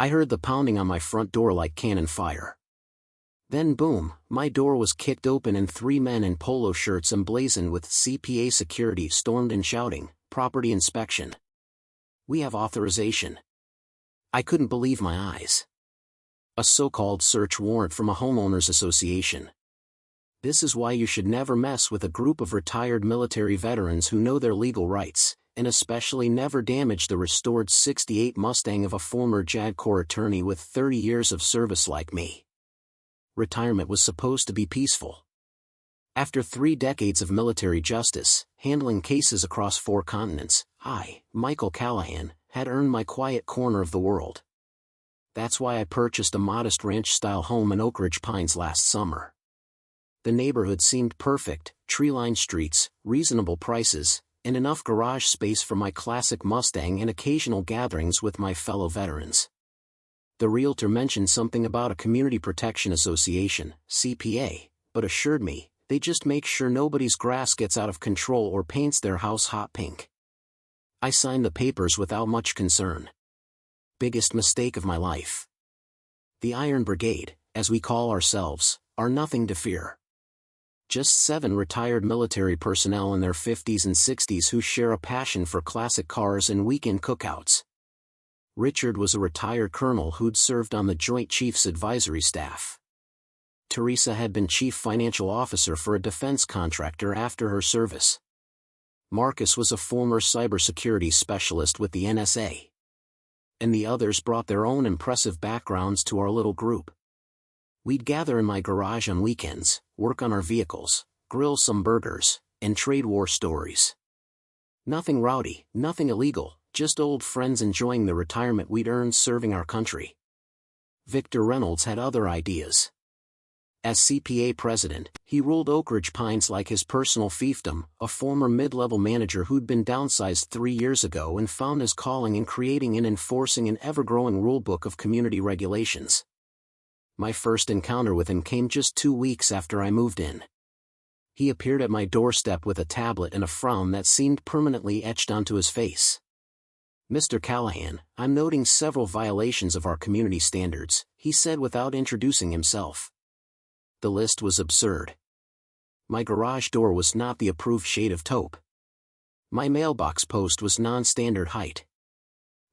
I heard the pounding on my front door like cannon fire. Then boom, my door was kicked open and 3 men in polo shirts emblazoned with CPA security stormed in shouting, "Property inspection. We have authorization." I couldn't believe my eyes. A so-called search warrant from a homeowners association. This is why you should never mess with a group of retired military veterans who know their legal rights, and especially never damage the restored '68 Mustang of a former JAG Corps attorney with 30 years of service like me. Retirement was supposed to be peaceful. After 3 decades of military justice, handling cases across 4 continents, I, Michael Callahan, had earned my quiet corner of the world. That's why I purchased a modest ranch-style home in Oak Ridge Pines last summer. The neighborhood seemed perfect, tree-lined streets, reasonable prices, and enough garage space for my classic Mustang and occasional gatherings with my fellow veterans. The realtor mentioned something about a Community Protection Association, CPA, but assured me, they just make sure nobody's grass gets out of control or paints their house hot pink. I signed the papers without much concern. Biggest mistake of my life. The Iron Brigade, as we call ourselves, are nothing to fear. Just 7 retired military personnel in their 50s and 60s who share a passion for classic cars and weekend cookouts. Richard was a retired colonel who'd served on the Joint Chiefs Advisory Staff. Teresa had been chief financial officer for a defense contractor after her service. Marcus was a former cybersecurity specialist with the NSA. And the others brought their own impressive backgrounds to our little group. We'd gather in my garage on weekends, work on our vehicles, grill some burgers, and trade war stories. Nothing rowdy, nothing illegal, just old friends enjoying the retirement we'd earned serving our country. Victor Reynolds had other ideas. As CPA president, he ruled Oak Ridge Pines like his personal fiefdom, a former mid-level manager who'd been downsized 3 years ago and found his calling in creating and enforcing an ever-growing rulebook of community regulations. My first encounter with him came just 2 weeks after I moved in. He appeared at my doorstep with a tablet and a frown that seemed permanently etched onto his face. "Mr. Callahan, I'm noting several violations of our community standards," he said without introducing himself. The list was absurd. My garage door was not the approved shade of taupe. My mailbox post was non-standard height.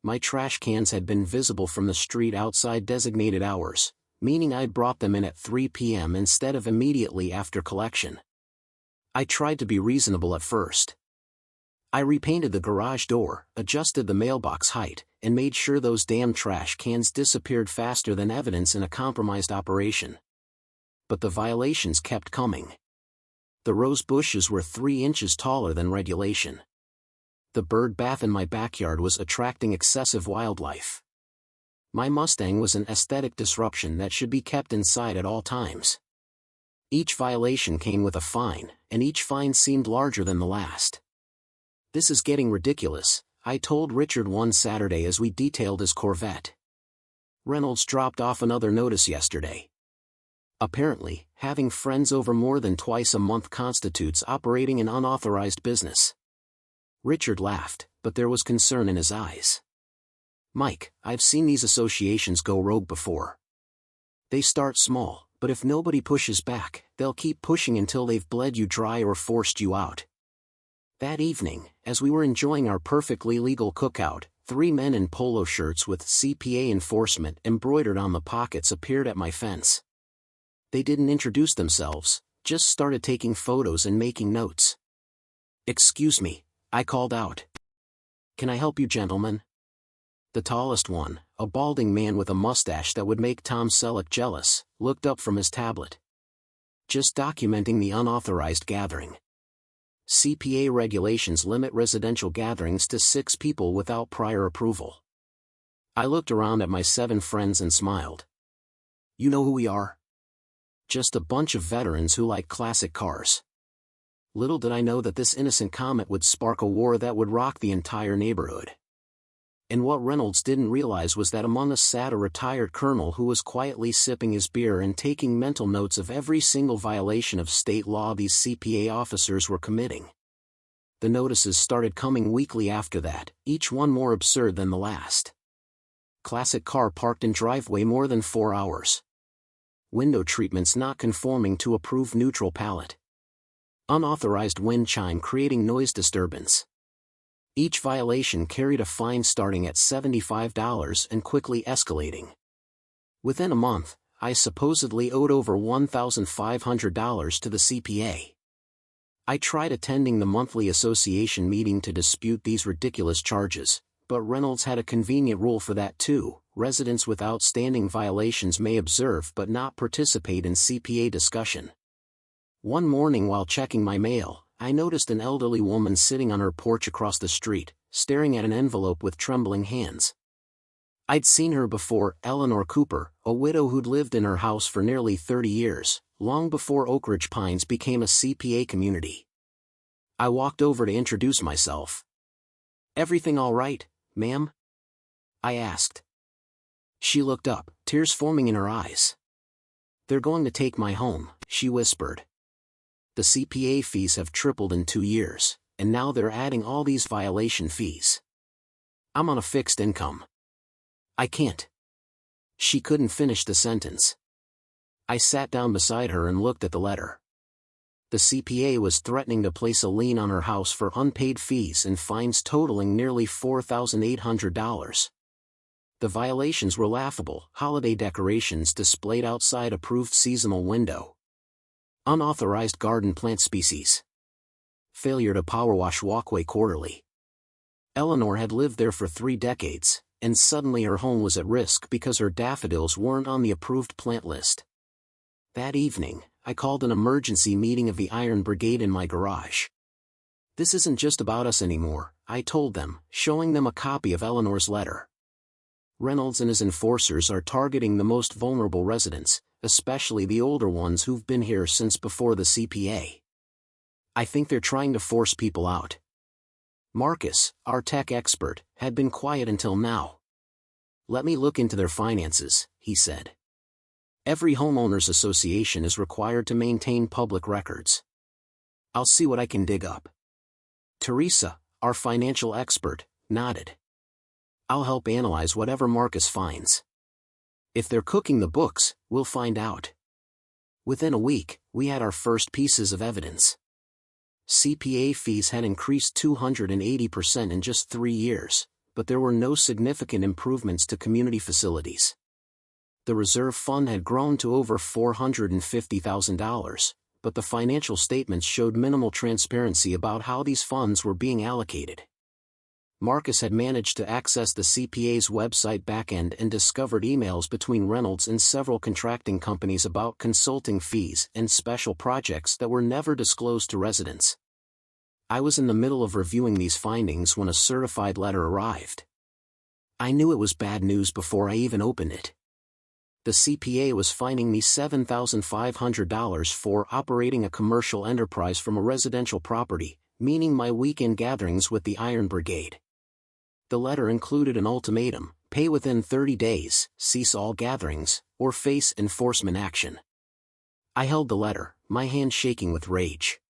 My trash cans had been visible from the street outside designated hours, meaning I'd brought them in at 3 p.m. instead of immediately after collection. I tried to be reasonable at first. I repainted the garage door, adjusted the mailbox height, and made sure those damn trash cans disappeared faster than evidence in a compromised operation. But the violations kept coming. The rose bushes were 3 inches taller than regulation. The bird bath in my backyard was attracting excessive wildlife. My Mustang was an aesthetic disruption that should be kept inside at all times. Each violation came with a fine, and each fine seemed larger than the last. "This is getting ridiculous," I told Richard one Saturday as we detailed his Corvette. "Reynolds dropped off another notice yesterday." Apparently, having friends over more than twice a month constitutes operating an unauthorized business. Richard laughed, but there was concern in his eyes. "Mike, I've seen these associations go rogue before. They start small, but if nobody pushes back, they'll keep pushing until they've bled you dry or forced you out." That evening, as we were enjoying our perfectly legal cookout, 3 men in polo shirts with CPA enforcement embroidered on the pockets appeared at my fence. They didn't introduce themselves, just started taking photos and making notes. "Excuse me," I called out. "Can I help you gentlemen?" The tallest one, a balding man with a mustache that would make Tom Selleck jealous, looked up from his tablet. "Just documenting the unauthorized gathering. CPA regulations limit residential gatherings to 6 people without prior approval." I looked around at my 7 friends and smiled. "You know who we are? Just a bunch of veterans who like classic cars." Little did I know that this innocent comment would spark a war that would rock the entire neighborhood. And what Reynolds didn't realize was that among us sat a retired colonel who was quietly sipping his beer and taking mental notes of every single violation of state law these CPA officers were committing. The notices started coming weekly after that, each one more absurd than the last. Classic car parked in driveway more than 4 hours. Window treatments not conforming to approved neutral palette. Unauthorized wind chime creating noise disturbance. Each violation carried a fine starting at $75 and quickly escalating. Within a month, I supposedly owed over $1,500 to the CPA. I tried attending the monthly association meeting to dispute these ridiculous charges, but Reynolds had a convenient rule for that too. Residents with outstanding violations may observe but not participate in CPA discussion. One morning while checking my mail, I noticed an elderly woman sitting on her porch across the street, staring at an envelope with trembling hands. I'd seen her before, Eleanor Cooper, a widow who'd lived in her house for nearly 30 years, long before Oak Ridge Pines became a CPA community. I walked over to introduce myself. "Everything all right, ma'am?" I asked. She looked up, tears forming in her eyes. "They're going to take my home," she whispered. "The CPA fees have tripled in 2 years, and now they're adding all these violation fees. I'm on a fixed income. I can't." She couldn't finish the sentence. I sat down beside her and looked at the letter. The CPA was threatening to place a lien on her house for unpaid fees and fines totaling nearly $4,800. The violations were laughable: holiday decorations displayed outside approved seasonal window. Unauthorized garden plant species. Failure to power wash walkway quarterly. Eleanor had lived there for 3 decades, and suddenly her home was at risk because her daffodils weren't on the approved plant list. That evening, I called an emergency meeting of the Iron Brigade in my garage. "This isn't just about us anymore," I told them, showing them a copy of Eleanor's letter. "Reynolds and his enforcers are targeting the most vulnerable residents, especially the older ones who've been here since before the CPA. I think they're trying to force people out." Marcus, our tech expert, had been quiet until now. "Let me look into their finances," he said. "Every homeowners association is required to maintain public records. I'll see what I can dig up." Teresa, our financial expert, nodded. "I'll help analyze whatever Marcus finds. If they're cooking the books, we'll find out." Within a week, we had our first pieces of evidence. CPA fees had increased 280% in just 3 years, but there were no significant improvements to community facilities. The reserve fund had grown to over $450,000, but the financial statements showed minimal transparency about how these funds were being allocated. Marcus had managed to access the CPA's website backend and discovered emails between Reynolds and several contracting companies about consulting fees and special projects that were never disclosed to residents. I was in the middle of reviewing these findings when a certified letter arrived. I knew it was bad news before I even opened it. The CPA was fining me $7,500 for operating a commercial enterprise from a residential property, meaning my weekend gatherings with the Iron Brigade. The letter included an ultimatum: pay within 30 days, cease all gatherings, or face enforcement action. I held the letter, my hand shaking with rage.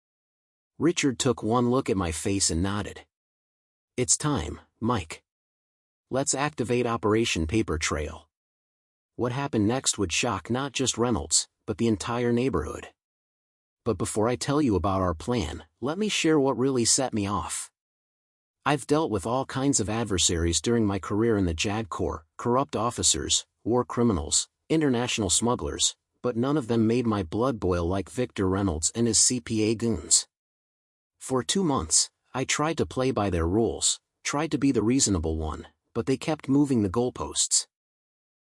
Richard took one look at my face and nodded. "It's time, Mike. Let's activate Operation Paper Trail." What happened next would shock not just Reynolds, but the entire neighborhood. But before I tell you about our plan, let me share what really set me off. I've dealt with all kinds of adversaries during my career in the JAG Corps: corrupt officers, war criminals, international smugglers, but none of them made my blood boil like Victor Reynolds and his CPA goons. For 2 months, I tried to play by their rules, tried to be the reasonable one, but they kept moving the goalposts.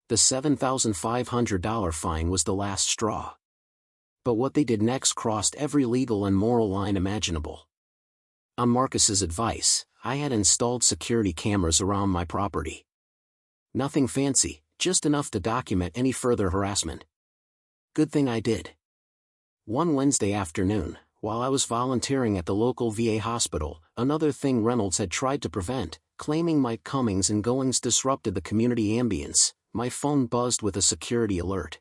The $7,500 fine was the last straw. But what they did next crossed every legal and moral line imaginable. On Marcus's advice, I had installed security cameras around my property. Nothing fancy, just enough to document any further harassment. Good thing I did. One Wednesday afternoon, while I was volunteering at the local VA hospital, another thing Reynolds had tried to prevent, claiming my comings and goings disrupted the community ambience, my phone buzzed with a security alert.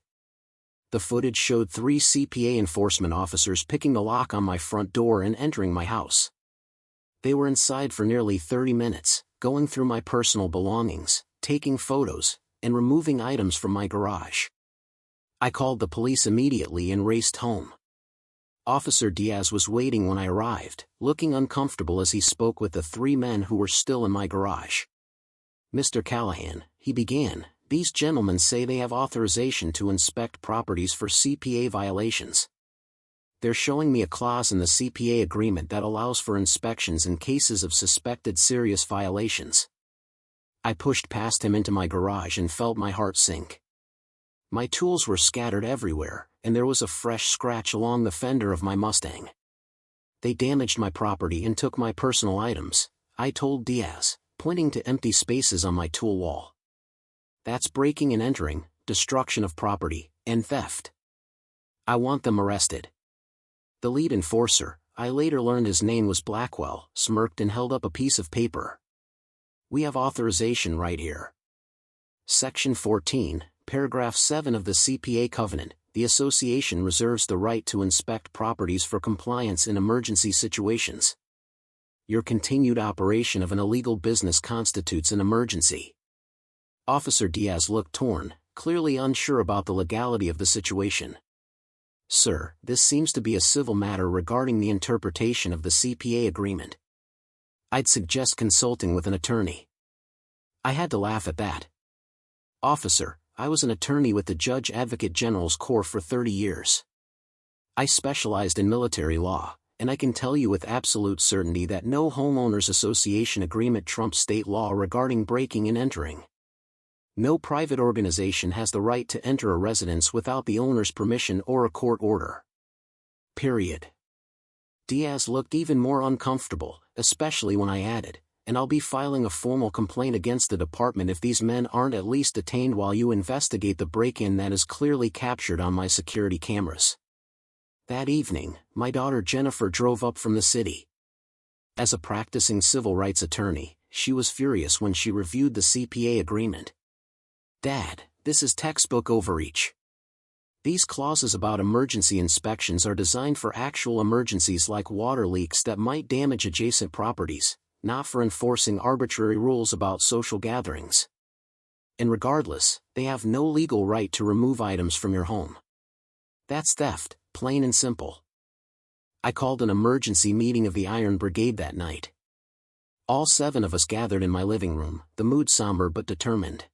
The footage showed 3 CPA enforcement officers picking the lock on my front door and entering my house. They were inside for nearly 30 minutes, going through my personal belongings, taking photos, and removing items from my garage. I called the police immediately and raced home. Officer Diaz was waiting when I arrived, looking uncomfortable as he spoke with the 3 men who were still in my garage. "Mr. Callahan," he began, "these gentlemen say they have authorization to inspect properties for CPA violations. They're showing me a clause in the CPA agreement that allows for inspections in cases of suspected serious violations." I pushed past him into my garage and felt my heart sink. My tools were scattered everywhere, and there was a fresh scratch along the fender of my Mustang. "They damaged my property and took my personal items," I told Diaz, pointing to empty spaces on my tool wall. "That's breaking and entering, destruction of property, and theft. I want them arrested." The lead enforcer, I later learned his name was Blackwell, smirked and held up a piece of paper. "We have authorization right here. Section 14, Paragraph 7 of the CPA Covenant, the association reserves the right to inspect properties for compliance in emergency situations. Your continued operation of an illegal business constitutes an emergency." Officer Diaz looked torn, clearly unsure about the legality of the situation. "Sir, this seems to be a civil matter regarding the interpretation of the CPA agreement. I'd suggest consulting with an attorney." I had to laugh at that. "Officer, I was an attorney with the Judge Advocate General's Corps for 30 years. I specialized in military law, and I can tell you with absolute certainty that no homeowners association agreement trumps state law regarding breaking and entering. No private organization has the right to enter a residence without the owner's permission or a court order. Period." Diaz looked even more uncomfortable, especially when I added, "And I'll be filing a formal complaint against the department if these men aren't at least detained while you investigate the break-in that is clearly captured on my security cameras." That evening, my daughter Jennifer drove up from the city. As a practicing civil rights attorney, she was furious when she reviewed the CPA agreement. "Dad, this is textbook overreach. These clauses about emergency inspections are designed for actual emergencies like water leaks that might damage adjacent properties, not for enforcing arbitrary rules about social gatherings. And regardless, they have no legal right to remove items from your home. That's theft, plain and simple." I called an emergency meeting of the Iron Brigade that night. All 7 of us gathered in my living room, the mood somber but determined.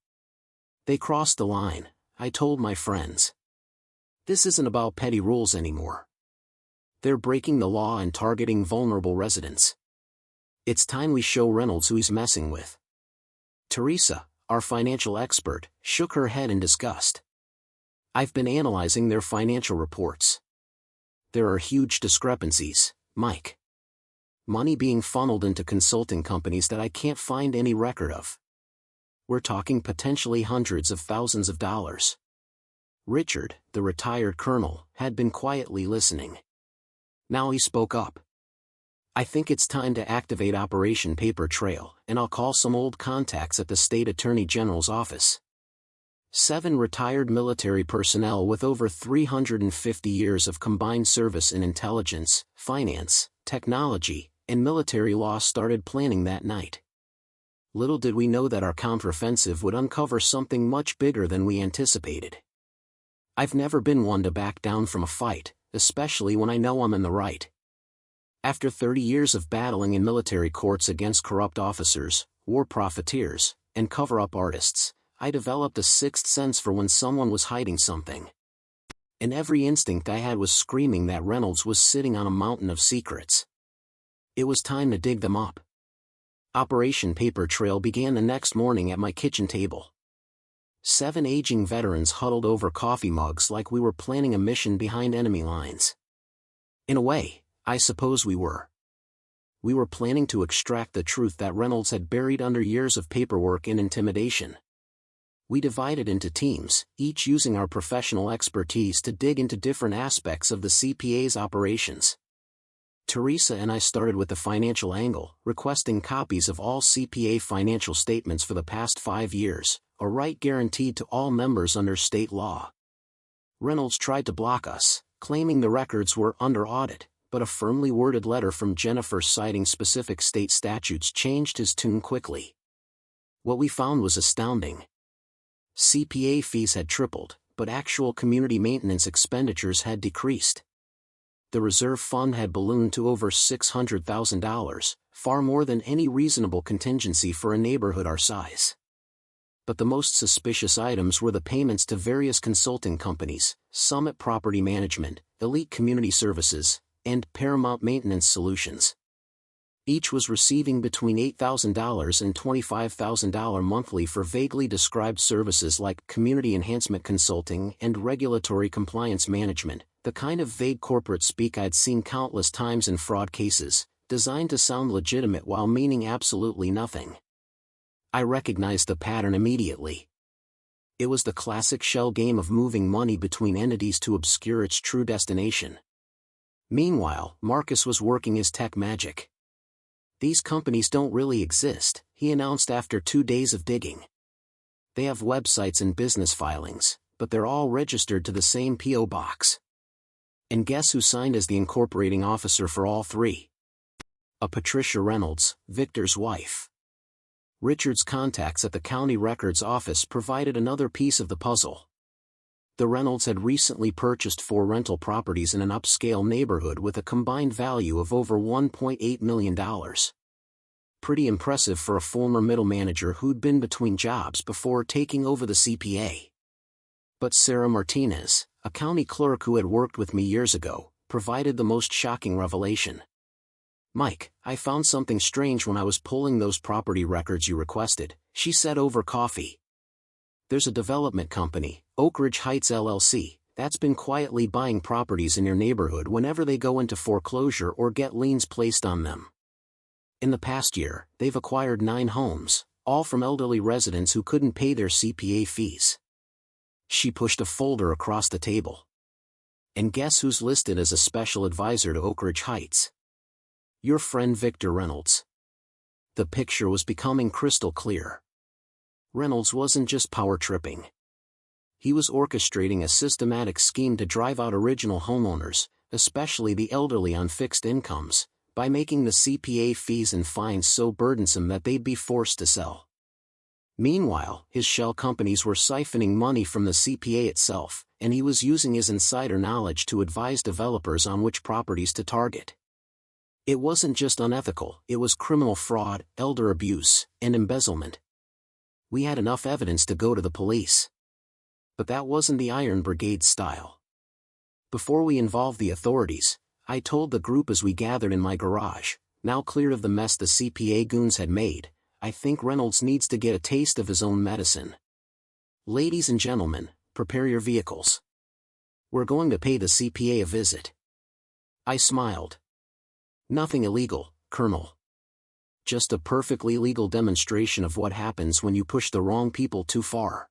"They crossed the line," I told my friends. "This isn't about petty rules anymore. They're breaking the law and targeting vulnerable residents. It's time we show Reynolds who he's messing with." Teresa, our financial expert, shook her head in disgust. "I've been analyzing their financial reports. There are huge discrepancies, Mike. Money being funneled into consulting companies that I can't find any record of. We're talking potentially hundreds of thousands of dollars." Richard, the retired colonel, had been quietly listening. Now he spoke up. "I think it's time to activate Operation Paper Trail, and I'll call some old contacts at the State Attorney General's office. 7 retired military personnel with over 350 years of combined service in intelligence, finance, technology, and military law started planning that night. Little did we know that our counteroffensive would uncover something much bigger than we anticipated. I've never been one to back down from a fight, especially when I know I'm in the right. After 30 years of battling in military courts against corrupt officers, war profiteers, and cover-up artists, I developed a sixth sense for when someone was hiding something. And every instinct I had was screaming that Reynolds was sitting on a mountain of secrets. It was time to dig them up. Operation Paper Trail began the next morning at my kitchen table. 7 aging veterans huddled over coffee mugs like we were planning a mission behind enemy lines. In a way, I suppose we were. We were planning to extract the truth that Reynolds had buried under years of paperwork and intimidation. We divided into teams, each using our professional expertise to dig into different aspects of the CPA's operations. Teresa and I started with the financial angle, requesting copies of all CPA financial statements for the past 5 years, a right guaranteed to all members under state law. Reynolds tried to block us, claiming the records were under audit, but a firmly worded letter from Jennifer citing specific state statutes changed his tune quickly. What we found was astounding. CPA fees had tripled, but actual community maintenance expenditures had decreased. The reserve fund had ballooned to over $600,000, far more than any reasonable contingency for a neighborhood our size. But the most suspicious items were the payments to various consulting companies, Summit Property Management, Elite Community Services, and Paramount Maintenance Solutions. Each was receiving between $8,000 and $25,000 monthly for vaguely described services like community enhancement consulting and regulatory compliance management, the kind of vague corporate speak I'd seen countless times in fraud cases, designed to sound legitimate while meaning absolutely nothing. I recognized the pattern immediately. It was the classic shell game of moving money between entities to obscure its true destination. Meanwhile, Marcus was working his tech magic. "These companies don't really exist," he announced after 2 days of digging. "They have websites and business filings, but they're all registered to the same P.O. box. And guess who signed as the incorporating officer for all three? A Patricia Reynolds, Victor's wife." Richard's contacts at the county records office provided another piece of the puzzle. The Reynolds had recently purchased 4 rental properties in an upscale neighborhood with a combined value of over $1.8 million. Pretty impressive for a former middle manager who'd been between jobs before taking over the CPA. But Sarah Martinez, a county clerk who had worked with me years ago, provided the most shocking revelation. "Mike, I found something strange when I was pulling those property records you requested," she said over coffee. "There's a development company, Oak Ridge Heights LLC, that's been quietly buying properties in your neighborhood whenever they go into foreclosure or get liens placed on them. In the past year, they've acquired 9 homes, all from elderly residents who couldn't pay their CPA fees." She pushed a folder across the table. "And guess who's listed as a special advisor to Oak Ridge Heights? Your friend Victor Reynolds." The picture was becoming crystal clear. Reynolds wasn't just power-tripping. He was orchestrating a systematic scheme to drive out original homeowners, especially the elderly on fixed incomes, by making the CPA fees and fines so burdensome that they'd be forced to sell. Meanwhile, his shell companies were siphoning money from the CPA itself, and he was using his insider knowledge to advise developers on which properties to target. It wasn't just unethical, it was criminal fraud, elder abuse, and embezzlement. We had enough evidence to go to the police. But that wasn't the Iron Brigade style. Before we involved the authorities, I told the group as we gathered in my garage, now cleared of the mess the CPA goons had made, "I think Reynolds needs to get a taste of his own medicine. Ladies and gentlemen, prepare your vehicles. We're going to pay the CPA a visit." I smiled. "Nothing illegal, Colonel. Just a perfectly legal demonstration of what happens when you push the wrong people too far."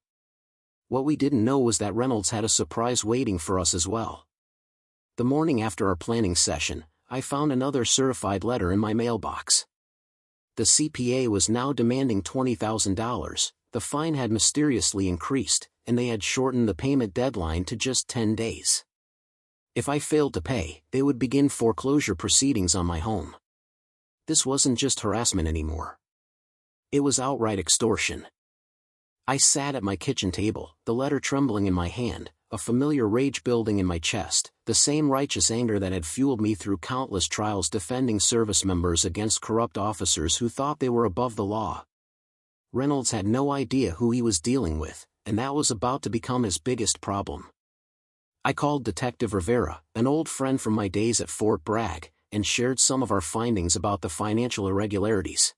What we didn't know was that Reynolds had a surprise waiting for us as well. The morning after our planning session, I found another certified letter in my mailbox. The CPA was now demanding $20,000, the fine had mysteriously increased, and they had shortened the payment deadline to just 10 days. If I failed to pay, they would begin foreclosure proceedings on my home. This wasn't just harassment anymore. It was outright extortion. I sat at my kitchen table, the letter trembling in my hand, a familiar rage building in my chest, the same righteous anger that had fueled me through countless trials defending service members against corrupt officers who thought they were above the law. Reynolds had no idea who he was dealing with, and that was about to become his biggest problem. I called Detective Rivera, an old friend from my days at Fort Bragg, and shared some of our findings about the financial irregularities.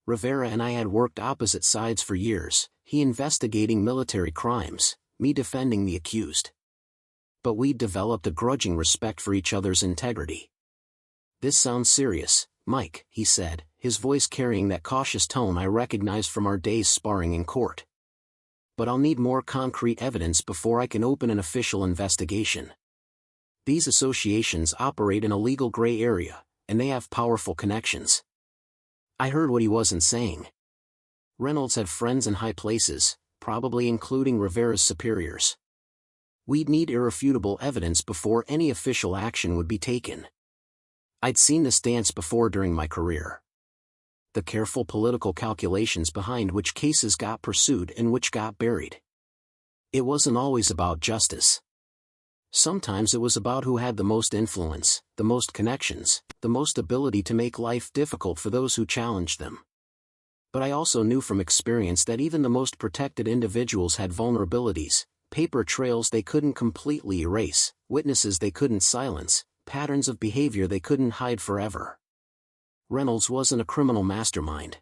Rivera and I had worked opposite sides for years, he investigating military crimes, me defending the accused. But we'd developed a grudging respect for each other's integrity. "This sounds serious, Mike," he said, his voice carrying that cautious tone I recognized from our days sparring in court. "But I'll need more concrete evidence before I can open an official investigation. These associations operate in a legal gray area, and they have powerful connections." I heard what he wasn't saying. Reynolds had friends in high places, probably including Rivera's superiors. We'd need irrefutable evidence before any official action would be taken. I'd seen this dance before during my career. the careful political calculations behind which cases got pursued and which got buried. It wasn't always about justice. Sometimes it was about who had the most influence, the most connections, the most ability to make life difficult for those who challenged them. But I also knew from experience that even the most protected individuals had vulnerabilities, paper trails they couldn't completely erase, witnesses they couldn't silence, patterns of behavior they couldn't hide forever. Reynolds wasn't a criminal mastermind.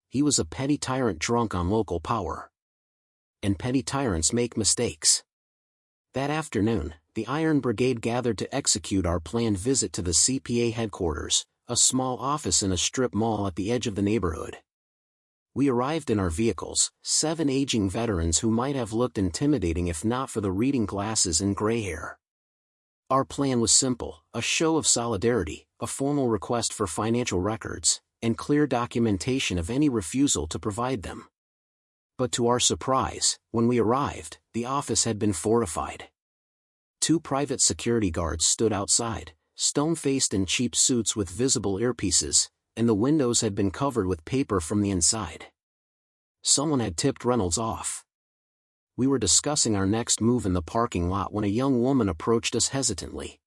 He was a petty tyrant drunk on local power. And petty tyrants make mistakes. That afternoon, the Iron Brigade gathered to execute our planned visit to the CPA headquarters, a small office in a strip mall at the edge of the neighborhood. We arrived in our vehicles, 7 aging veterans who might have looked intimidating if not for the reading glasses and gray hair. Our plan was simple: a show of solidarity, a formal request for financial records, and clear documentation of any refusal to provide them. But to our surprise, when we arrived, the office had been fortified. 2 private security guards stood outside, stone-faced in cheap suits with visible earpieces, and the windows had been covered with paper from the inside. Someone had tipped Reynolds off. We were discussing our next move in the parking lot when a young woman approached us hesitantly.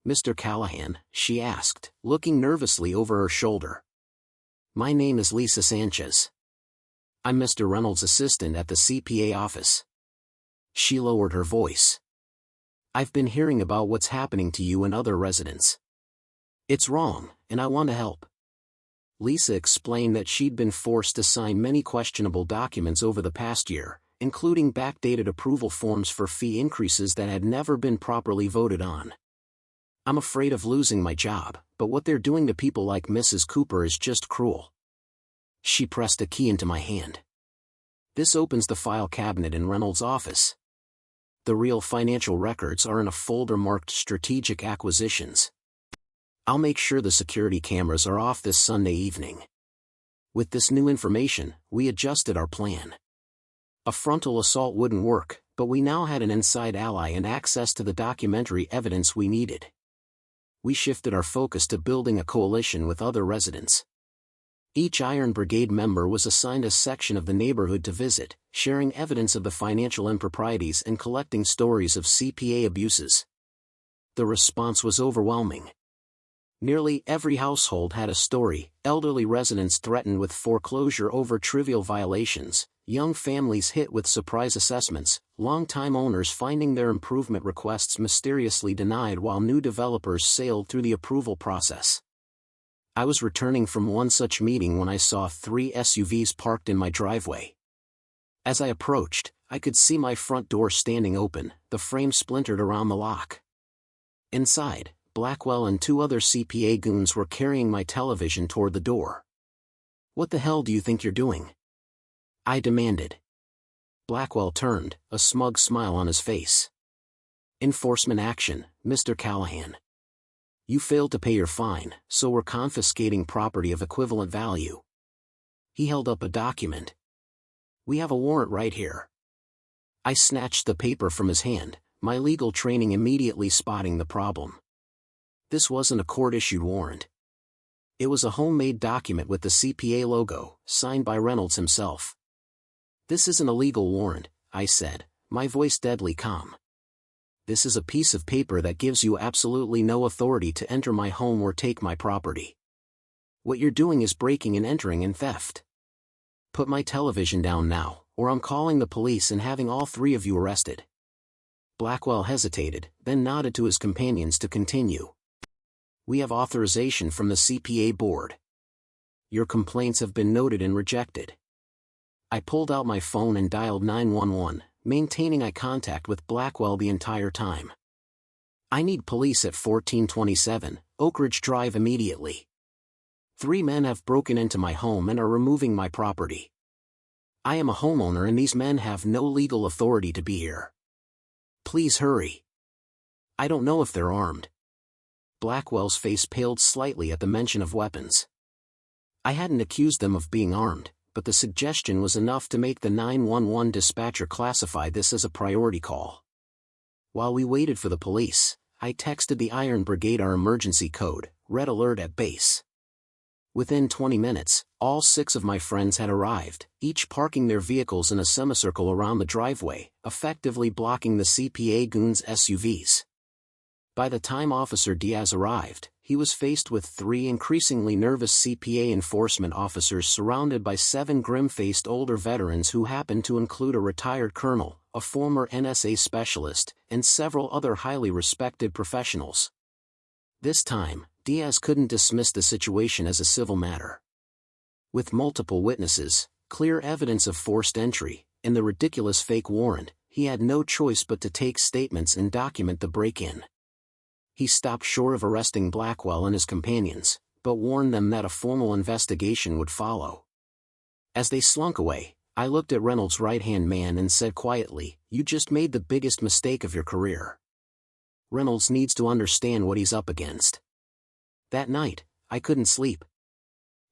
"Mr. Callahan," she asked, looking nervously over her shoulder. "My name is Lisa Sanchez. I'm Mr. Reynolds' assistant at the CPA office." She lowered her voice. "I've been hearing about what's happening to you and other residents. It's wrong, and I want to help." Lisa explained that she'd been forced to sign many questionable documents over the past year, including backdated approval forms for fee increases that had never been properly voted on. "I'm afraid of losing my job, but what they're doing to people like Mrs. Cooper is just cruel." She pressed a key into my hand. "This opens the file cabinet in Reynolds' office. The real financial records are in a folder marked Strategic Acquisitions. I'll make sure the security cameras are off this Sunday evening." With this new information, we adjusted our plan. A frontal assault wouldn't work, but we now had an inside ally and access to the documentary evidence we needed. We shifted our focus to building a coalition with other residents. Each Iron Brigade member was assigned a section of the neighborhood to visit, sharing evidence of the financial improprieties and collecting stories of CPA abuses. The response was overwhelming. Nearly every household had a story: elderly residents threatened with foreclosure over trivial violations, young families hit with surprise assessments, longtime owners finding their improvement requests mysteriously denied while new developers sailed through the approval process. I was returning from one such meeting when I saw 3 SUVs parked in my driveway. As I approached, I could see my front door standing open, the frame splintered around the lock. Inside, Blackwell and 2 other CPA goons were carrying my television toward the door. "What the hell do you think you're doing?" I demanded. Blackwell turned, a smug smile on his face. "Enforcement action, Mr. Callahan. You failed to pay your fine, so we're confiscating property of equivalent value." He held up a document. "We have a warrant right here." I snatched the paper from his hand, my legal training immediately spotting the problem. This wasn't a court-issued warrant. It was a homemade document with the CPA logo, signed by Reynolds himself. "This isn't a legal warrant," I said, my voice deadly calm. "This is a piece of paper that gives you absolutely no authority to enter my home or take my property. What you're doing is breaking and entering and theft. Put my television down now, or I'm calling the police and having all 3 of you arrested." Blackwell hesitated, then nodded to his companions to continue. "We have authorization from the CPA board. Your complaints have been noted and rejected." I pulled out my phone and dialed 911, maintaining eye contact with Blackwell the entire time. "I need police at 1427, Oak Ridge Drive immediately. 3 men have broken into my home and are removing my property. I am a homeowner and these men have no legal authority to be here. Please hurry. I don't know if they're armed." Blackwell's face paled slightly at the mention of weapons. I hadn't accused them of being armed, but the suggestion was enough to make the 911 dispatcher classify this as a priority call. While we waited for the police, I texted the Iron Brigade our emergency code, Red Alert at base. Within 20 minutes, all 6 of my friends had arrived, each parking their vehicles in a semicircle around the driveway, effectively blocking the CPA goons' SUVs. By the time Officer Diaz arrived, he was faced with 3 increasingly nervous CPA enforcement officers surrounded by 7 grim-faced older veterans who happened to include a retired colonel, a former NSA specialist, and several other highly respected professionals. This time, Diaz couldn't dismiss the situation as a civil matter. With multiple witnesses, clear evidence of forced entry, and the ridiculous fake warrant, he had no choice but to take statements and document the break-in. He stopped short of arresting Blackwell and his companions, but warned them that a formal investigation would follow. As they slunk away, I looked at Reynolds' right-hand man and said quietly, "You just made the biggest mistake of your career. Reynolds needs to understand what he's up against." That night, I couldn't sleep.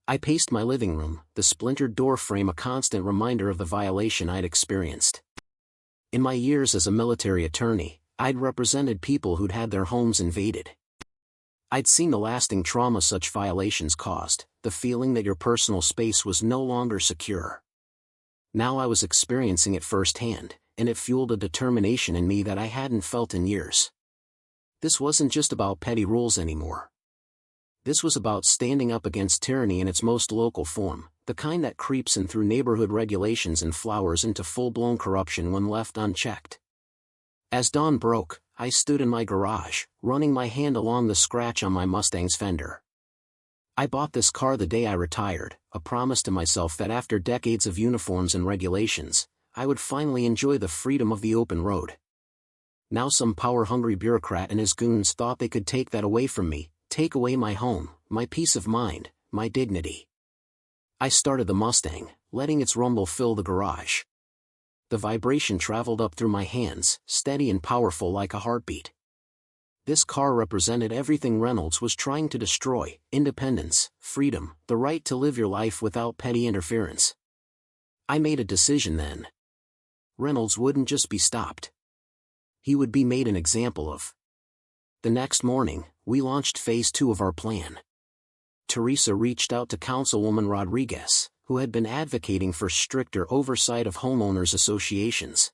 I paced my living room, the splintered door frame a constant reminder of the violation I'd experienced. In my years as a military attorney, I'd represented people who'd had their homes invaded. I'd seen the lasting trauma such violations caused, the feeling that your personal space was no longer secure. Now I was experiencing it firsthand, and it fueled a determination in me that I hadn't felt in years. This wasn't just about petty rules anymore. This was about standing up against tyranny in its most local form, the kind that creeps in through neighborhood regulations and flowers into full-blown corruption when left unchecked. As dawn broke, I stood in my garage, running my hand along the scratch on my Mustang's fender. I bought this car the day I retired, a promise to myself that after decades of uniforms and regulations, I would finally enjoy the freedom of the open road. Now some power-hungry bureaucrat and his goons thought they could take that away from me, take away my home, my peace of mind, my dignity. I started the Mustang, letting its rumble fill the garage. The vibration traveled up through my hands, steady and powerful like a heartbeat. This car represented everything Reynolds was trying to destroy: independence, freedom, the right to live your life without petty interference. I made a decision then. Reynolds wouldn't just be stopped. He would be made an example of. The next morning, we launched Phase 2 of our plan. Teresa reached out to Councilwoman Rodriguez, who had been advocating for stricter oversight of homeowners associations.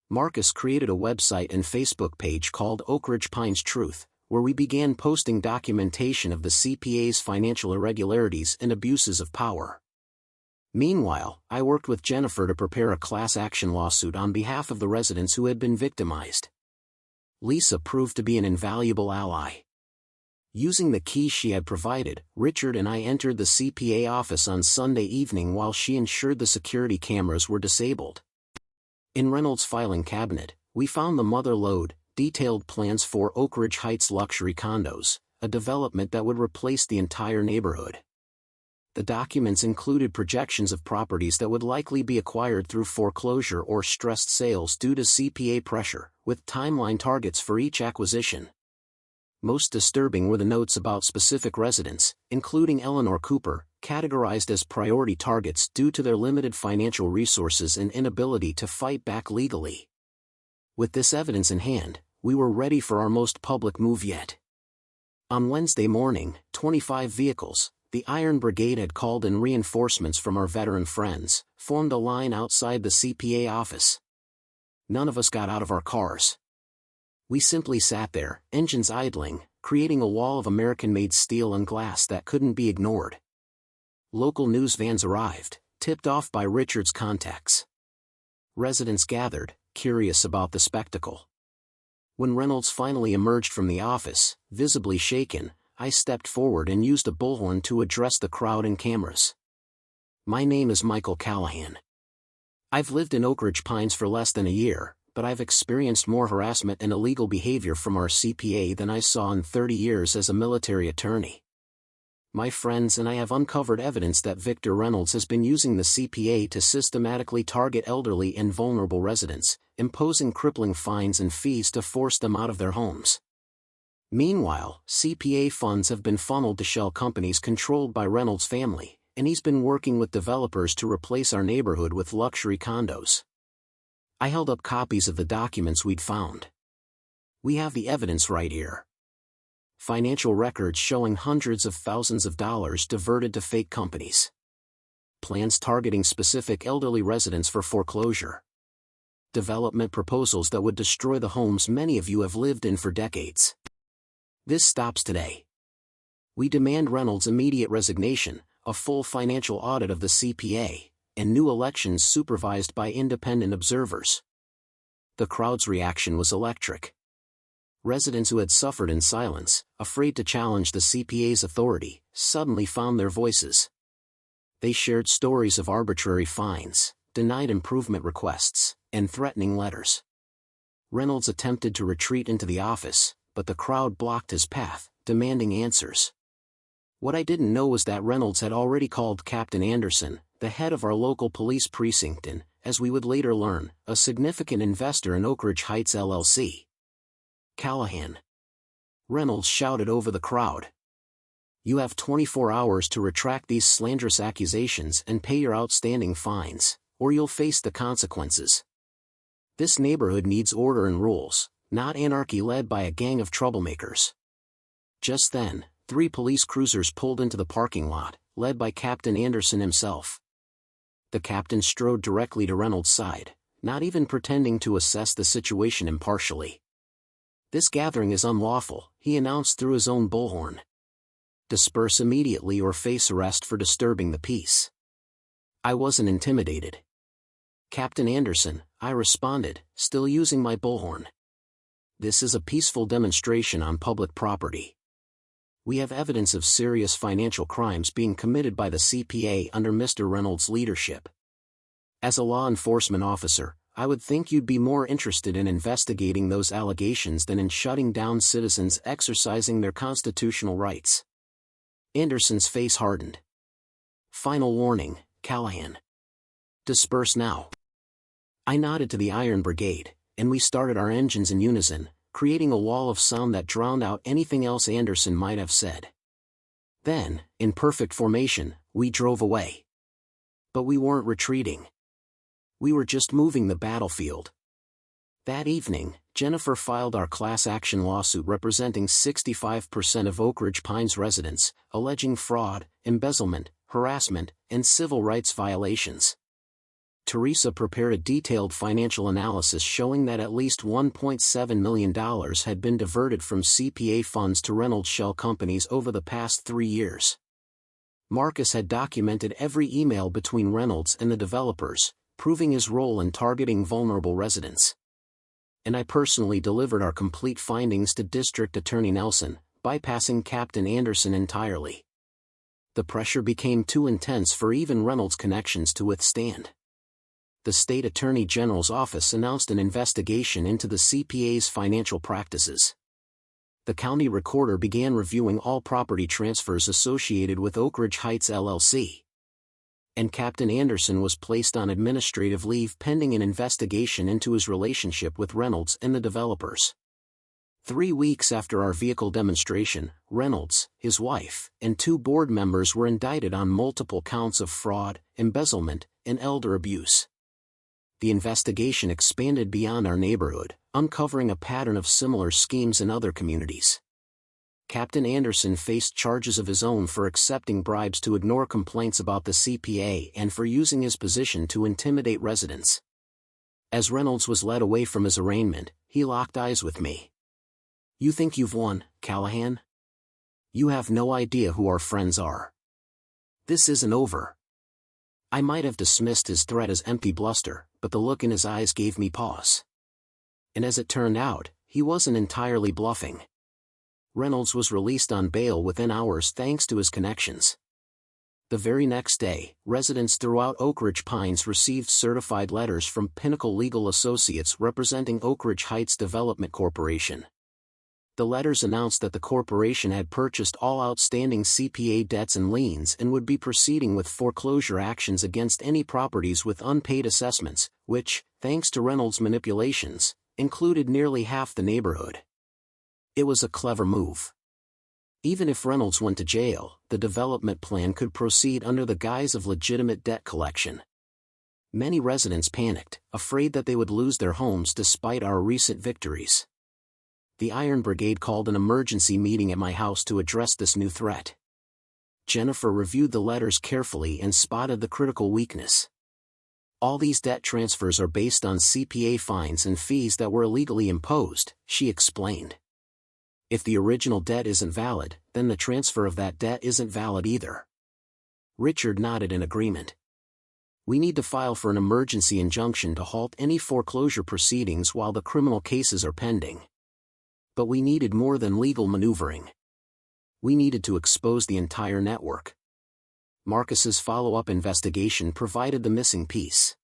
Marcus created a website and Facebook page called Oak Ridge Pines Truth, where we began posting documentation of the CPA's financial irregularities and abuses of power. Meanwhile, I worked with Jennifer to prepare a class action lawsuit on behalf of the residents who had been victimized. Lisa proved to be an invaluable ally. Using the keys she had provided, Richard and I entered the CPA office on Sunday evening while she ensured the security cameras were disabled. In Reynolds' filing cabinet, we found the mother lode, detailed plans for Oak Ridge Heights luxury condos, a development that would replace the entire neighborhood. The documents included projections of properties that would likely be acquired through foreclosure or stressed sales due to CPA pressure, with timeline targets for each acquisition. Most disturbing were the notes about specific residents, including Eleanor Cooper, categorized as priority targets due to their limited financial resources and inability to fight back legally. With this evidence in hand, we were ready for our most public move yet. On Wednesday morning, 25 vehicles, the Iron Brigade had called in reinforcements from our veteran friends, formed a line outside the CPA office. None of us got out of our cars. We simply sat there, engines idling, creating a wall of American-made steel and glass that couldn't be ignored. Local news vans arrived, tipped off by Richard's contacts. Residents gathered, curious about the spectacle. When Reynolds finally emerged from the office, visibly shaken, I stepped forward and used a bullhorn to address the crowd and cameras. "My name is Michael Callahan. I've lived in Oak Ridge Pines for less than a year, but I've experienced more harassment and illegal behavior from our CPA than I saw in 30 years as a military attorney. My friends and I have uncovered evidence that Victor Reynolds has been using the CPA to systematically target elderly and vulnerable residents, imposing crippling fines and fees to force them out of their homes. Meanwhile, CPA funds have been funneled to shell companies controlled by Reynolds' family, and he's been working with developers to replace our neighborhood with luxury condos." I held up copies of the documents we'd found. "We have the evidence right here. Financial records showing hundreds of thousands of dollars diverted to fake companies. Plans targeting specific elderly residents for foreclosure. Development proposals that would destroy the homes many of you have lived in for decades. This stops today. We demand Reynolds' immediate resignation, a full financial audit of the CPA, and new elections supervised by independent observers. The crowd's reaction was electric. Residents who had suffered in silence, afraid to challenge the CPA's authority, suddenly found their voices. They shared stories of arbitrary fines, denied improvement requests, and threatening letters. Reynolds attempted to retreat into the office, but the crowd blocked his path, demanding answers. What I didn't know was that Reynolds had already called Captain Anderson, the head of our local police precinct and, as we would later learn, a significant investor in Oak Ridge Heights LLC. "Callahan," Reynolds shouted over the crowd. "You have 24 hours to retract these slanderous accusations and pay your outstanding fines, or you'll face the consequences. This neighborhood needs order and rules, not anarchy led by a gang of troublemakers." Just then, 3 police cruisers pulled into the parking lot, led by Captain Anderson himself. The captain strode directly to Reynolds' side, not even pretending to assess the situation impartially. "This gathering is unlawful," he announced through his own bullhorn. "Disperse immediately or face arrest for disturbing the peace." I wasn't intimidated. "Captain Anderson," I responded, still using my bullhorn. "This is a peaceful demonstration on public property. We have evidence of serious financial crimes being committed by the CPA under Mr. Reynolds' leadership. As a law enforcement officer, I would think you'd be more interested in investigating those allegations than in shutting down citizens exercising their constitutional rights." Anderson's face hardened. "Final warning, Callahan. Disperse now." I nodded to the Iron Brigade, and we started our engines in unison, creating a wall of sound that drowned out anything else Anderson might have said. Then, in perfect formation, we drove away. But we weren't retreating. We were just moving the battlefield. That evening, Jennifer filed our class action lawsuit representing 65% of Oak Ridge Pines residents, alleging fraud, embezzlement, harassment, and civil rights violations. Teresa prepared a detailed financial analysis showing that at least $1.7 million had been diverted from CPA funds to Reynolds shell companies over the past 3 years. Marcus had documented every email between Reynolds and the developers, proving his role in targeting vulnerable residents. And I personally delivered our complete findings to District Attorney Nelson, bypassing Captain Anderson entirely. The pressure became too intense for even Reynolds' connections to withstand. The State Attorney General's office announced an investigation into the CPA's financial practices. The county recorder began reviewing all property transfers associated with Oak Ridge Heights LLC. And Captain Anderson was placed on administrative leave pending an investigation into his relationship with Reynolds and the developers. 3 weeks after our vehicle demonstration, Reynolds, his wife, and 2 board members were indicted on multiple counts of fraud, embezzlement, and elder abuse. The investigation expanded beyond our neighborhood, uncovering a pattern of similar schemes in other communities. Captain Anderson faced charges of his own for accepting bribes to ignore complaints about the CPA and for using his position to intimidate residents. As Reynolds was led away from his arraignment, he locked eyes with me. "You think you've won, Callahan? You have no idea who our friends are. This isn't over." I might have dismissed his threat as empty bluster, but the look in his eyes gave me pause. And as it turned out, he wasn't entirely bluffing. Reynolds was released on bail within hours thanks to his connections. The very next day, residents throughout Oak Ridge Pines received certified letters from Pinnacle Legal Associates representing Oak Ridge Heights Development Corporation. The letters announced that the corporation had purchased all outstanding CPA debts and liens and would be proceeding with foreclosure actions against any properties with unpaid assessments, which, thanks to Reynolds' manipulations, included nearly half the neighborhood. It was a clever move. Even if Reynolds went to jail, the development plan could proceed under the guise of legitimate debt collection. Many residents panicked, afraid that they would lose their homes despite our recent victories. The Iron Brigade called an emergency meeting at my house to address this new threat. Jennifer reviewed the letters carefully and spotted the critical weakness. All these debt transfers are based on CPA fines and fees that were illegally imposed, she explained. If the original debt isn't valid, then the transfer of that debt isn't valid either. Richard nodded in agreement. We need to file for an emergency injunction to halt any foreclosure proceedings while the criminal cases are pending. But we needed more than legal maneuvering. We needed to expose the entire network. Marcus's follow-up investigation provided the missing piece.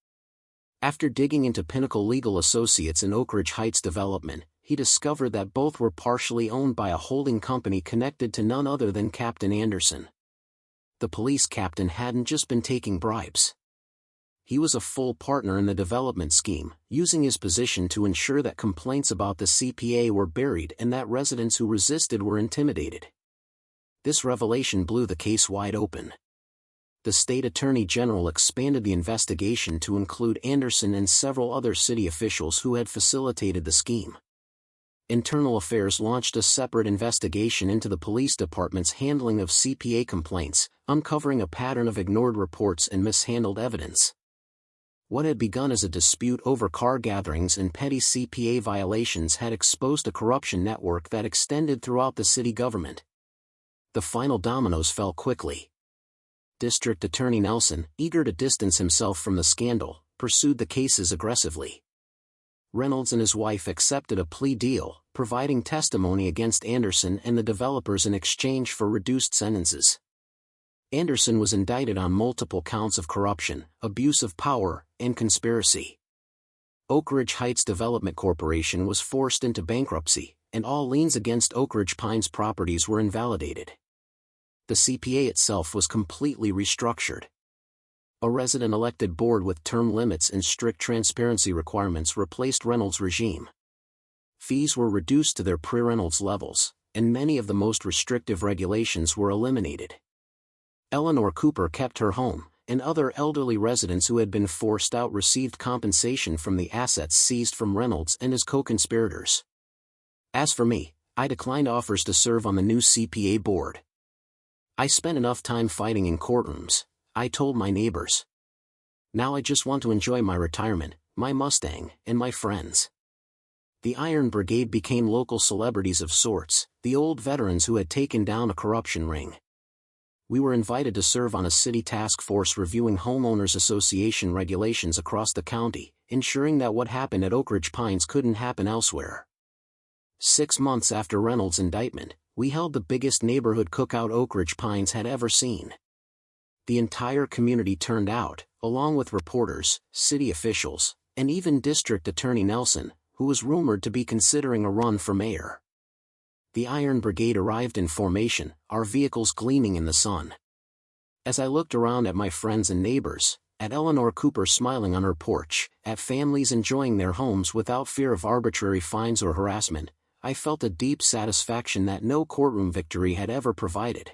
After digging into Pinnacle Legal Associates and Oak Ridge Heights Development, he discovered that both were partially owned by a holding company connected to none other than Captain Anderson. The police captain hadn't just been taking bribes. He was a full partner in the development scheme, using his position to ensure that complaints about the CPA were buried and that residents who resisted were intimidated. This revelation blew the case wide open. The state attorney general expanded the investigation to include Anderson and several other city officials who had facilitated the scheme. Internal Affairs launched a separate investigation into the police department's handling of CPA complaints, uncovering a pattern of ignored reports and mishandled evidence. What had begun as a dispute over car gatherings and petty CPA violations had exposed a corruption network that extended throughout the city government. The final dominoes fell quickly. District Attorney Nelson, eager to distance himself from the scandal, pursued the cases aggressively. Reynolds and his wife accepted a plea deal, providing testimony against Anderson and the developers in exchange for reduced sentences. Anderson was indicted on multiple counts of corruption, abuse of power, and conspiracy. Oak Ridge Heights Development Corporation was forced into bankruptcy, and all liens against Oak Ridge Pines properties were invalidated. The CPA itself was completely restructured. A resident-elected board with term limits and strict transparency requirements replaced Reynolds' regime. Fees were reduced to their pre-Reynolds levels, and many of the most restrictive regulations were eliminated. Eleanor Cooper kept her home, and other elderly residents who had been forced out received compensation from the assets seized from Reynolds and his co-conspirators. As for me, I declined offers to serve on the new CPA board. I spent enough time fighting in courtrooms, I told my neighbors. Now I just want to enjoy my retirement, my Mustang, and my friends. The Iron Brigade became local celebrities of sorts, the old veterans who had taken down a corruption ring. We were invited to serve on a city task force reviewing homeowners association regulations across the county, ensuring that what happened at Oak Ridge Pines couldn't happen elsewhere. 6 months after Reynolds' indictment, we held the biggest neighborhood cookout Oak Ridge Pines had ever seen. The entire community turned out, along with reporters, city officials, and even District Attorney Nelson, who was rumored to be considering a run for mayor. The Iron Brigade arrived in formation, our vehicles gleaming in the sun. As I looked around at my friends and neighbors, at Eleanor Cooper smiling on her porch, at families enjoying their homes without fear of arbitrary fines or harassment, I felt a deep satisfaction that no courtroom victory had ever provided.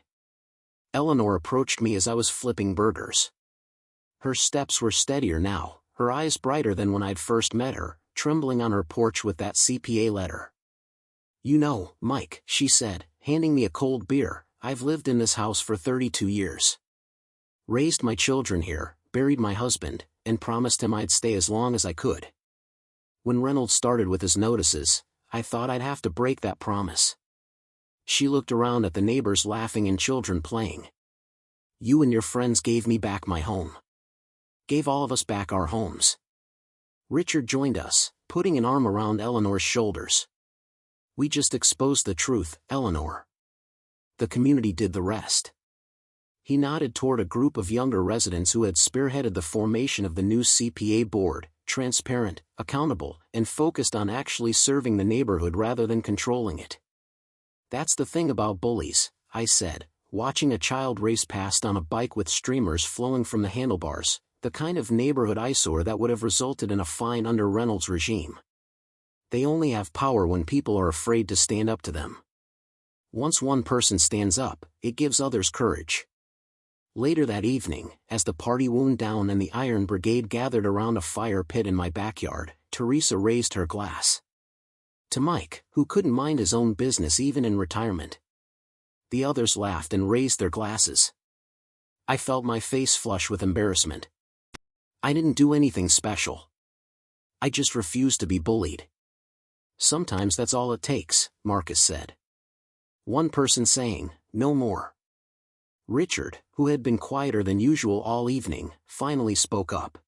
Eleanor approached me as I was flipping burgers. Her steps were steadier now, her eyes brighter than when I'd first met her, trembling on her porch with that CPA letter. "You know, Mike," she said, handing me a cold beer, "I've lived in this house for 32 years. Raised my children here, buried my husband, and promised him I'd stay as long as I could. When Reynolds started with his notices, I thought I'd have to break that promise." She looked around at the neighbors laughing and children playing. "You and your friends gave me back my home. Gave all of us back our homes." Richard joined us, putting an arm around Eleanor's shoulders. "We just exposed the truth, Eleanor. The community did the rest." He nodded toward a group of younger residents who had spearheaded the formation of the new CPA board, transparent, accountable, and focused on actually serving the neighborhood rather than controlling it. "That's the thing about bullies," I said, watching a child race past on a bike with streamers flowing from the handlebars, the kind of neighborhood eyesore that would have resulted in a fine under Reynolds' regime. "They only have power when people are afraid to stand up to them. Once one person stands up, it gives others courage." Later that evening, as the party wound down and the Iron Brigade gathered around a fire pit in my backyard, Teresa raised her glass. to Mike, who couldn't mind his own business even in retirement. The others laughed and raised their glasses. I felt my face flush with embarrassment. I didn't do anything special. I just refused to be bullied. Sometimes that's all it takes, Marcus said. One person saying, no more. Richard, who had been quieter than usual all evening, finally spoke up.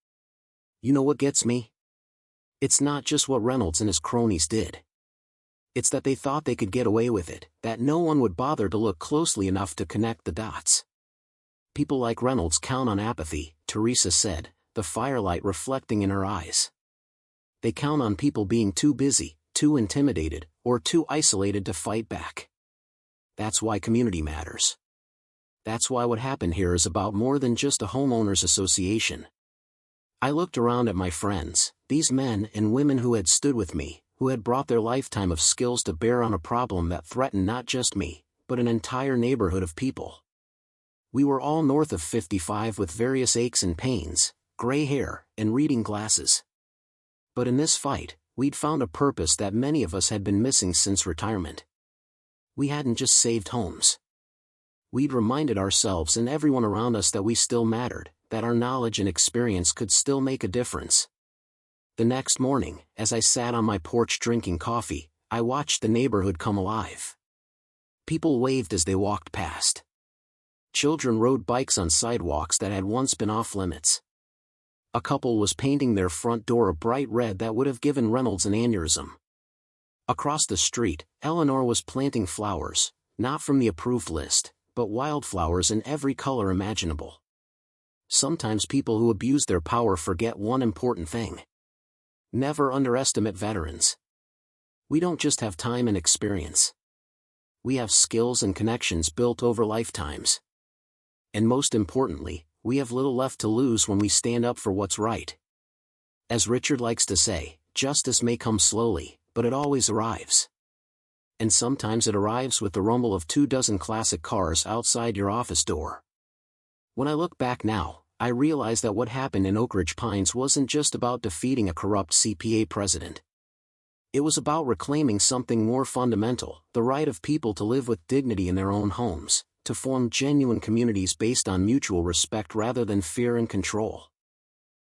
You know what gets me? It's not just what Reynolds and his cronies did. It's that they thought they could get away with it, that no one would bother to look closely enough to connect the dots. People like Reynolds count on apathy, Teresa said, the firelight reflecting in her eyes. They count on people being too busy, too intimidated, or too isolated to fight back. That's why community matters. That's why what happened here is about more than just a homeowners association. I looked around at my friends, these men and women who had stood with me, who had brought their lifetime of skills to bear on a problem that threatened not just me, but an entire neighborhood of people. We were all north of 55 with various aches and pains, gray hair, and reading glasses. But in this fight, we'd found a purpose that many of us had been missing since retirement. We hadn't just saved homes. We'd reminded ourselves and everyone around us that we still mattered, that our knowledge and experience could still make a difference. The next morning, as I sat on my porch drinking coffee, I watched the neighborhood come alive. People waved as they walked past. Children rode bikes on sidewalks that had once been off-limits. A couple was painting their front door a bright red that would have given Reynolds an aneurysm. Across the street, Eleanor was planting flowers, not from the approved list, but wildflowers in every color imaginable. Sometimes people who abuse their power forget one important thing. Never underestimate veterans. We don't just have time and experience. We have skills and connections built over lifetimes. And most importantly, we have little left to lose when we stand up for what's right. As Richard likes to say, justice may come slowly, but it always arrives. And sometimes it arrives with the rumble of 24 classic cars outside your office door. When I look back now, I realize that what happened in Oak Ridge Pines wasn't just about defeating a corrupt CPA president. It was about reclaiming something more fundamental, the right of people to live with dignity in their own homes, to form genuine communities based on mutual respect rather than fear and control.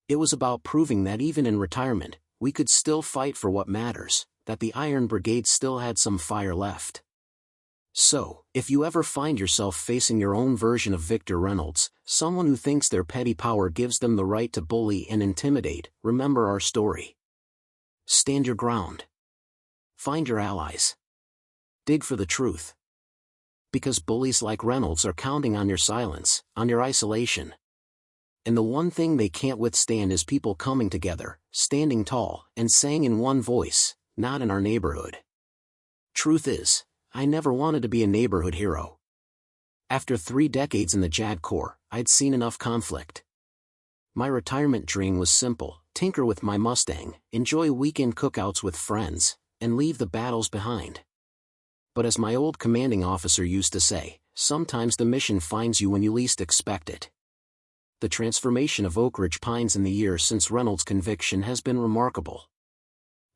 It was about proving that even in retirement, we could still fight for what matters, that the Iron Brigade still had some fire left. So, if you ever find yourself facing your own version of Victor Reynolds, someone who thinks their petty power gives them the right to bully and intimidate, remember our story. Stand your ground. Find your allies. Dig for the truth. Because bullies like Reynolds are counting on your silence, on your isolation. And the one thing they can't withstand is people coming together, standing tall, and saying in one voice, not in our neighborhood. Truth is, I never wanted to be a neighborhood hero. After 3 decades in the JAG Corps, I'd seen enough conflict. My retirement dream was simple: tinker with my Mustang, enjoy weekend cookouts with friends, and leave the battles behind. But as my old commanding officer used to say, sometimes the mission finds you when you least expect it. The transformation of Oak Ridge Pines in the years since Reynolds' conviction has been remarkable.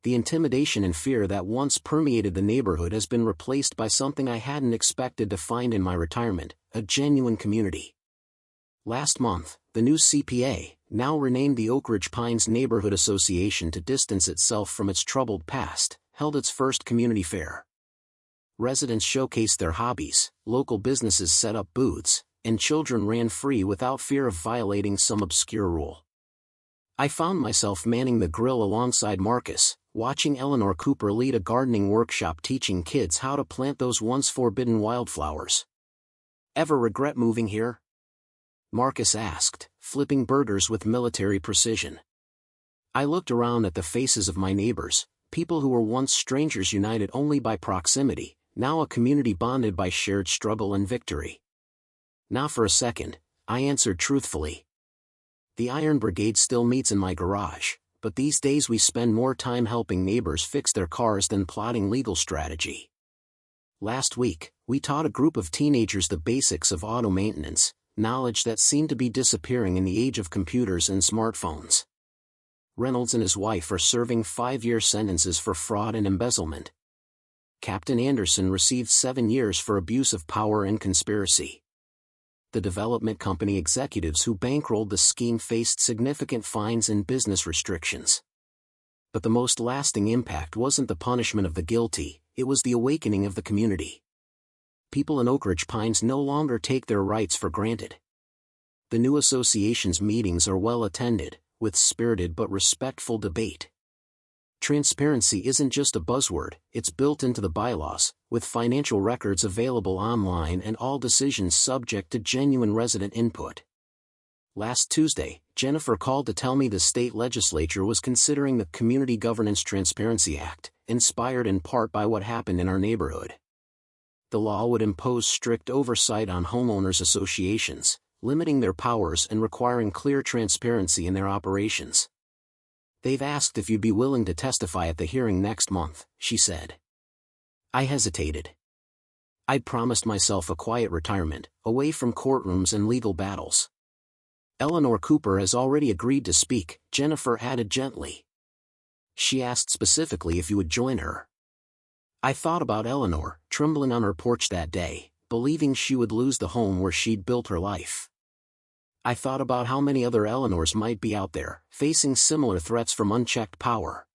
The intimidation and fear that once permeated the neighborhood has been replaced by something I hadn't expected to find in my retirement: a genuine community. Last month, the new CPA, now renamed the Oak Ridge Pines Neighborhood Association to distance itself from its troubled past, held its first community fair. Residents showcased their hobbies, local businesses set up booths, and children ran free without fear of violating some obscure rule. I found myself manning the grill alongside Marcus, watching Eleanor Cooper lead a gardening workshop teaching kids how to plant those once forbidden wildflowers. Ever regret moving here? Marcus asked, flipping burgers with military precision. I looked around at the faces of my neighbors, people who were once strangers united only by proximity, now a community bonded by shared struggle and victory. Not for a second, I answered truthfully. The Iron Brigade still meets in my garage, but these days we spend more time helping neighbors fix their cars than plotting legal strategy. Last week, we taught a group of teenagers the basics of auto maintenance, knowledge that seemed to be disappearing in the age of computers and smartphones. Reynolds and his wife are serving 5-year sentences for fraud and embezzlement. Captain Anderson received 7 years for abuse of power and conspiracy. The development company executives who bankrolled the scheme faced significant fines and business restrictions. But the most lasting impact wasn't the punishment of the guilty, it was the awakening of the community. People in Oak Ridge Pines no longer take their rights for granted. The new association's meetings are well attended, with spirited but respectful debate. Transparency isn't just a buzzword, it's built into the bylaws, with financial records available online and all decisions subject to genuine resident input. Last Tuesday, Jennifer called to tell me the state legislature was considering the Community Governance Transparency Act, inspired in part by what happened in our neighborhood. The law would impose strict oversight on homeowners associations, limiting their powers and requiring clear transparency in their operations. They've asked if you'd be willing to testify at the hearing next month, she said. I hesitated. I'd promised myself a quiet retirement, away from courtrooms and legal battles. Eleanor Cooper has already agreed to speak, Jennifer added gently. She asked specifically if you would join her. I thought about Eleanor, trembling on her porch that day, believing she would lose the home where she'd built her life. I thought about how many other Eleanors might be out there, facing similar threats from unchecked power.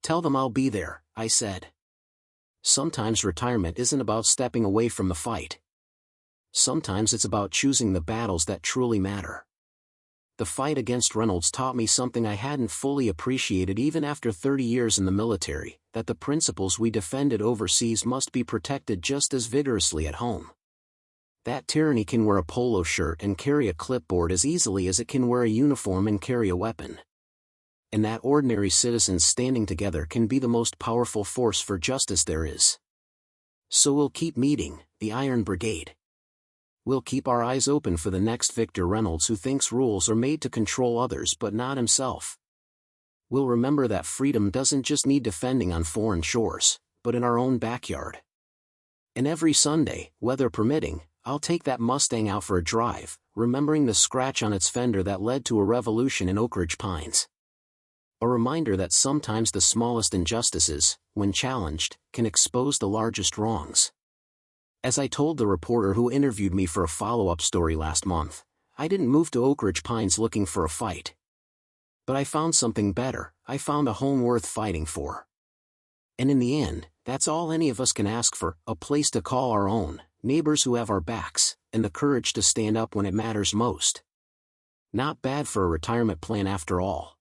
Tell them I'll be there, I said. Sometimes retirement isn't about stepping away from the fight. Sometimes it's about choosing the battles that truly matter. The fight against Reynolds taught me something I hadn't fully appreciated even after 30 years in the military, that the principles we defended overseas must be protected just as vigorously at home. That tyranny can wear a polo shirt and carry a clipboard as easily as it can wear a uniform and carry a weapon. And that ordinary citizens standing together can be the most powerful force for justice there is. So we'll keep meeting, the Iron Brigade. We'll keep our eyes open for the next Victor Reynolds who thinks rules are made to control others but not himself. We'll remember that freedom doesn't just need defending on foreign shores, but in our own backyard. And every Sunday, weather permitting, I'll take that Mustang out for a drive, remembering the scratch on its fender that led to a revolution in Oak Ridge Pines. A reminder that sometimes the smallest injustices, when challenged, can expose the largest wrongs. As I told the reporter who interviewed me for a follow-up story last month, I didn't move to Oak Ridge Pines looking for a fight. But I found something better, I found a home worth fighting for. And in the end, that's all any of us can ask for, a place to call our own, neighbors who have our backs, and the courage to stand up when it matters most. Not bad for a retirement plan after all.